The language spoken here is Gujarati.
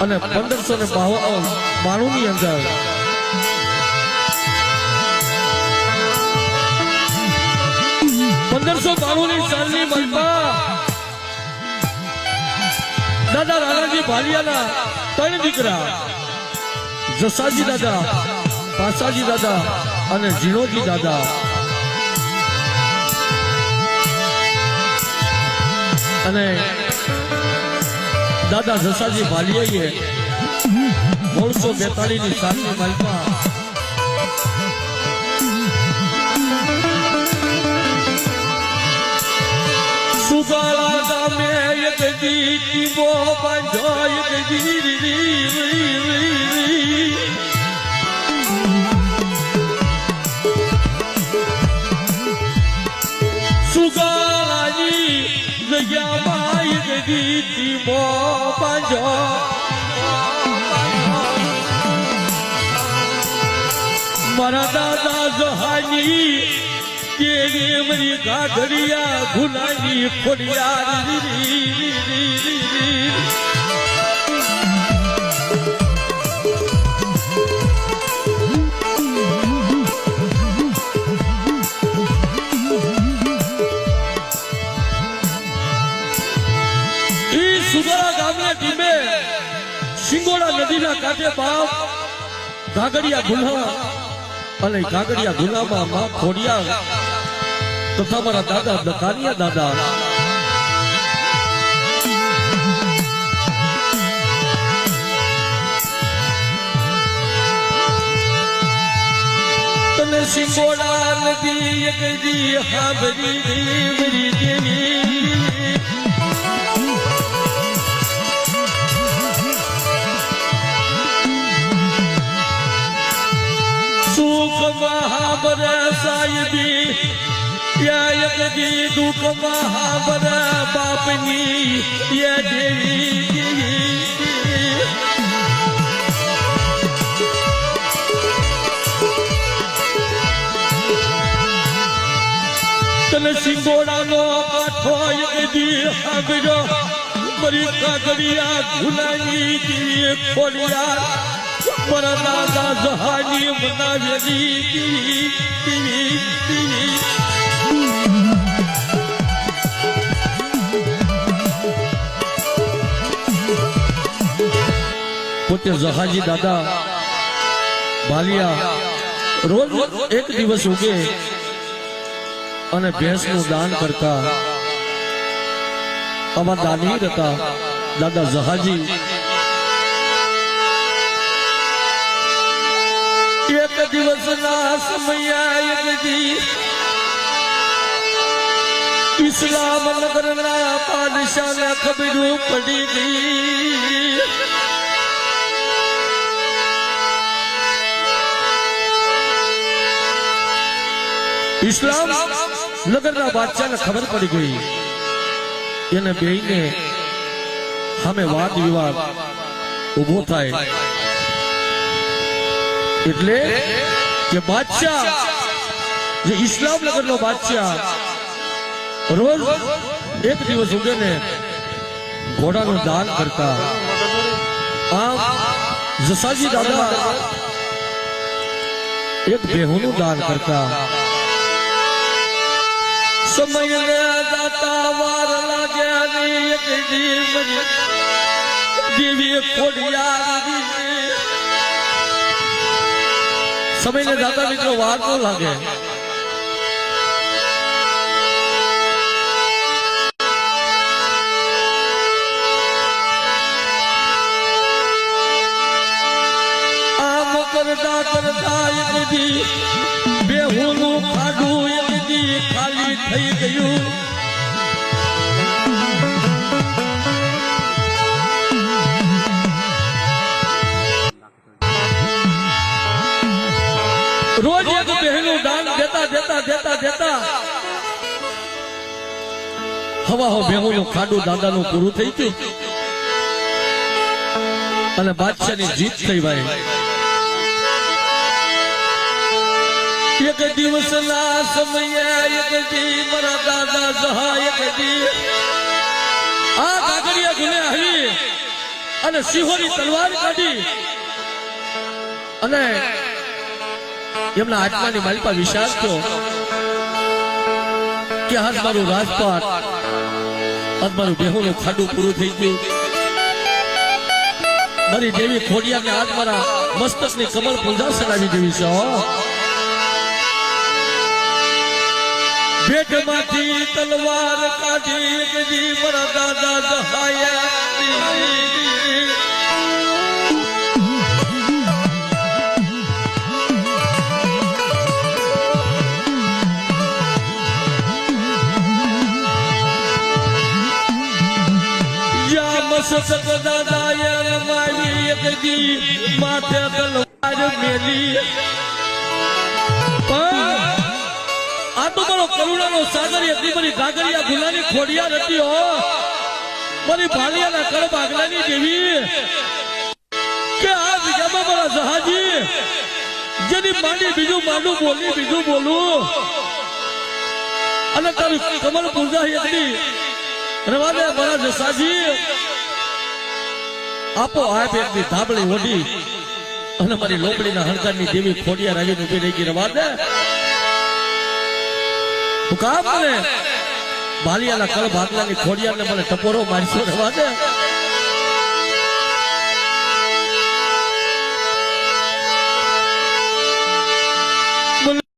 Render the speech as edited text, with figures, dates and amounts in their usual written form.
અને 1592 ની અંદર સાલની મલમાં દાદા રાણાજી ભાલિયાના 3 દીકરા જસાજી દાદા, પાસાજી દાદા અને ઝીણોજી દાદા અને દાદા જસાજી ભાલિયાએ 1642 ની સાલની મલમાં સુગાળા ગામે એક દીવો બાંધ્યો એક દીવી સુગાળાની જગ્યામાં એક દીવો બાંધ્યો મારા દાદા જહાની તેરી મરી ગાઘડિયા ગુલાની ખોડિયાર ઈ સુગરા ગામના ટીમે સિંગોડા નદીના કાંઠે બાપ ગાઘડિયા ગુલા અને ગાઘડિયા ગુલામાં માં ખોડિયાર તથા મારા દાદા દકાનિયા દાદા તને સિંગોડા નદી એક દી હાબરી દેવરી દેવી સુખ મહાબર સાહેબી એક દી દુઃખ મહાબર બાપની એ દેવી તને સિંગોડાનો કાઠો એક દી હાંભળો મરી કાગડિયા ગુલાની દી ખોડિયાર મારા દાદા જહાની બનાવેલી પોતે જહાજી દાદા ભાલિયા રોજ એક દિવસ ઉગે અને ભેંસનું દાન કરતા અમારા દાની હતા દાદા જહાજી એક દિવસના સમયા એક દી ઇસ્લામ નગરના પાદશાહને ખબર પડી ગઈ ઇસ્લામ નગરના બાદશાહને ખબર પડી ગઈ એને બેયને સામે વાદ વિવાદ ઉભો થાય એટલે કે બાદશાહ જે ઇસ્લામ નગરનો બાદશાહ રોજ એક દિવસ ઉગે ને ઘોડાનું દાન કરતા આમ જસાજી દાદા એક બેહુનું દાન કરતા સમય દાતા વાર લાગ્યા એક દેવી ખોડિયાર સમયને દાદા મિત્રો વાર ન લાગે આમ કરતા કરતા એક દી બેહુનું ખાડું એક દી ખાલી થઈ ગયું રોજ એક બહેનું દાન દેતા દેતા દેતા દેતા હવા બેહુનું ખાડું દાદાનું પૂરું થઈ ગયું અને બાદશાહની જીત થઈ ભાઈ એક દિવસના સમયે એક દી મારા દાદા જહા એક દી આ કાગડિયા ગુને આવી અને સિંહોની તલવાર કાઢી અને એમના આત્માની માલિકા વિચાર થયો કે આજ મારું રાજપાટ, આજ મારું બેહોનું ખાડું પૂરું થઈ ગયું. મારી દેવી ખોડિયાને આજ મારા મસ્તકની કમળ પૂજા ચડાવી દેવી છે. ભેટમાંથી તલવાર કાઢી મારા દાદા જહાયા. મસ્તક દાદાએ રમાવી એક દી માથે તલવાર મેલી. આ તો મારો કરુણાનો સાગર એટલી બધી ગાગરિયા ગુલાની ખોડિયા રતી હો, મારી ભાલિયાના કળ ભાગલાની દેવી કે આ જગ્યામાં મારા જહાજી જેની માંડી બીજું માંડું બોલી બીજું બોલું અને તારી કમળ પૂજા એટલી રવાદે મારા જસાજી આપો આ બેગની ધાબળી ઓઢી અને મારી લોબડીના હણકારની દેવી ખોડિયા રાજીને ઉભી રહી ગઈ. રવાદે હું કામ મને ભાલિયાના કળ ભાગલાની ખોડિયાને મને ટપોરો મારશો. રવાદે